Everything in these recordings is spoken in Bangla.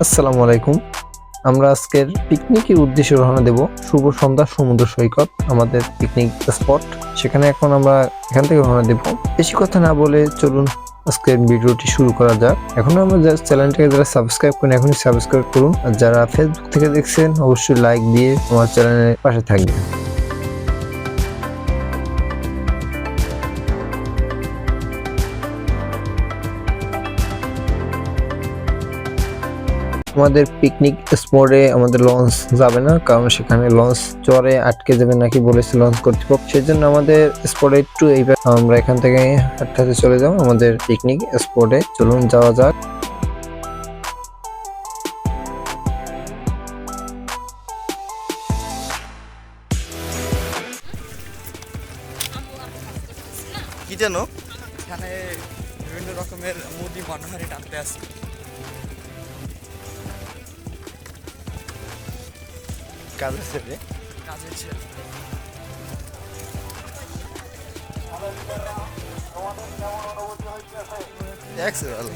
আসসালামু আলাইকুম। আমরা আজকের পিকনিকের উদ্দেশ্যে রওনা দেব। শুভ সন্ধ্যা সমুদ্র সৈকত আমাদের পিকনিক স্পট। সেখানে এখন আমরা এখান থেকে রওনা দেব। বেশি কথা না বলে চলুন আজকের ভিডিওটি শুরু করা যাক। এখন আমরা চ্যানেলটাকে যারা সাবস্ক্রাইব করেন এখনই সাবস্ক্রাইব করুন। আর যারা ফেসবুক থেকে দেখছেন অবশ্যই লাইক দিয়ে আমার চ্যানেলের পাশে থাকবেন। আমাদের পিকনিক স্পটে আমাদের লঞ্চ যাবে না, কারণ সেখানে লঞ্চ চরে আটকে যাবে নাকি বলেছে লঞ্চ কর্তৃপক্ষ। সেই জন্য আমাদের স্পটে একটু এইবার আমরা এখান থেকে হাঁটতে চলে যাব আমাদের পিকনিক স্পটে। চলুন যাওয়া যাক। কি জানো এখানে বিভিন্ন রকমের মুদি মনোহারি টানতে আছে। কাজের ছেলে দেখছো ভালো।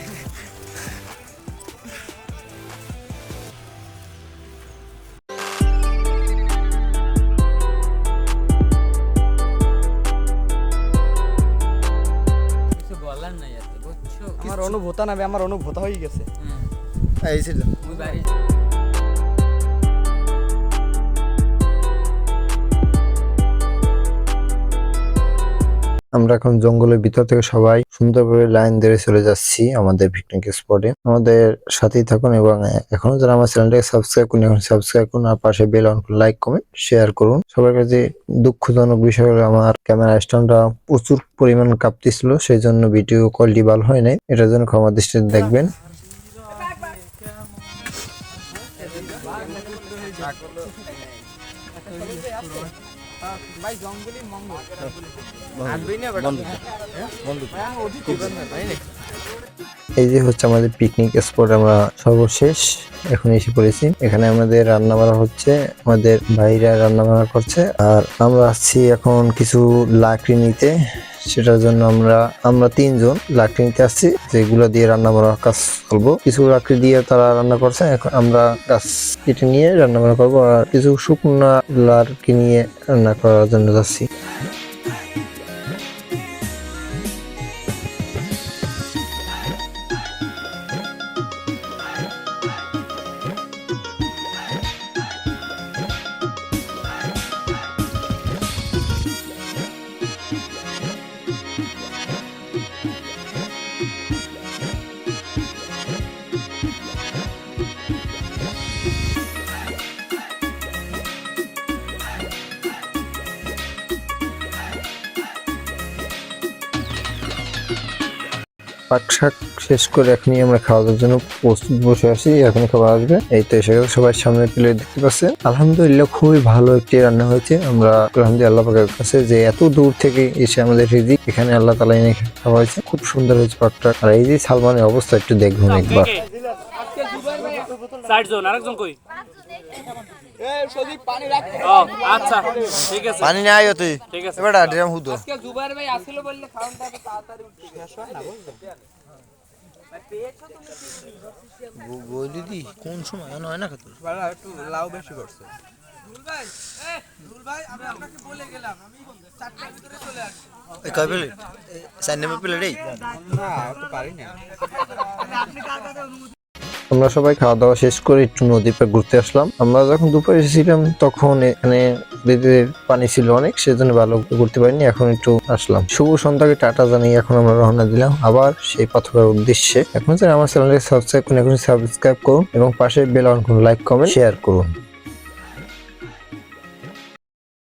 আমার অনুভূতা নাবে আমার অনুভূতা হয়ে গেছে। এই ছিল আমরা এখন জঙ্গলের ভিতর থেকে সবাই সুন্দরভাবে লাইন ধরে চলে যাচ্ছি আমাদের পিকনিক স্পটে। আমাদের সাথেই থাকুন এবং এখনো যারা আমার চ্যানেলটাকে সাবস্ক্রাইব করুন এখন সাবস্ক্রাইব করুন, আর পাশে বেল অন করুন, লাইক কমেন্ট শেয়ার করুন। সবার কাছে দুঃখজনক বিষয় হলো আমার ক্যামেরা স্ট্যান্ডটা প্রচুর পরিমাণ কাঁপতেছিল, সেই জন্য ভিডিও কোয়ালিটি ভালো হয় নাই। এটার জন্য ক্ষমা দৃষ্টিতে দেখবেন। এই যে হচ্ছে আমাদের পিকনিক স্পট। আমরা সর্বশেষ এখন এসে পড়েছি। এখানে আমাদের রান্না বান্না হচ্ছে, আমাদের ভাইরা রান্না বান্না করছে, আর আমরা আসছি এখন কিছু লাকড়ি নিতে। সেটার জন্য আমরা তিনজন লাকড়ি নিতে আসছি, যেগুলো দিয়ে রান্না বান্নার কাজ করবো। কিছু লাকড়ি দিয়ে তারা রান্না করছে, এখন আমরা গাছ কেটে নিয়ে রান্না বান্না করবো, আর কিছু শুকনো লাকড়ি নিয়ে রান্না করার জন্য যাচ্ছি। পাক শাক শেষ করে এখনই আমরা খাওয়া দাওয়ার জন্য প্রস্তুত বসে আছি। এখন খাবার আসবে, এই তো এসে গেছে। সবাই সামনে প্লেট দেখতে পাচ্ছেন। আলহামদুলিল্লাহ খুবই ভালো একটি রান্না হয়েছে। আমরা আলহামদুলিল্লাহ আল্লাহ পাকের কাছে যে এত দূর থেকে এসে আমাদের রিজিক এখানে আল্লাহ তাআলা এনে খাওয়া হয়েছে। খুব সুন্দর হয়েছে পাকটা। আর এই যে সালমানের অবস্থা একটু দেখুন একবার। সাইড জোন আরেকজন কই? পানি নাই তুই বেটা ড্রাম হুদো জুবাইর ভাই আসিল বললে খাওয়ানটা তাড়াতাড়ি শেষ হয় না বুঝছো? দিদি কোন সময় হয় না খাতো একটু লাউ বেশি করছে। দুল ভাই আমি আপনাকে বলে গেলাম আমি 4টার ভিতরে চলে আসব। এই কয় প্লেট? 4 নম্বর প্লেট এই না তো পারি না। আপনি কার কথা অনুমতি? আমরা সবাই খাওয়া দাওয়া শেষ করে একটু নদীর পাড়ে ঘুরতে আসলাম। আমরা যখন দুপুরে এসেছিলাম তখন এখানে নদীর পানি ছিল অনেক, সেজন্য ভালো ঘুরতে পারিনি। এখন একটু আসলাম। শুভ সন্ধ্যাকে টাটা জানিয়ে এখন আমরা রওনা দিলাম আবার সেই পাথরের উদ্দেশ্যে। এখন আমার চ্যানেলকে সাবস্ক্রাইব করুন, এখন সাবস্ক্রাইব করুন এবং পাশে বেল অন করুন, লাইক কমেন্ট শেয়ার করুন।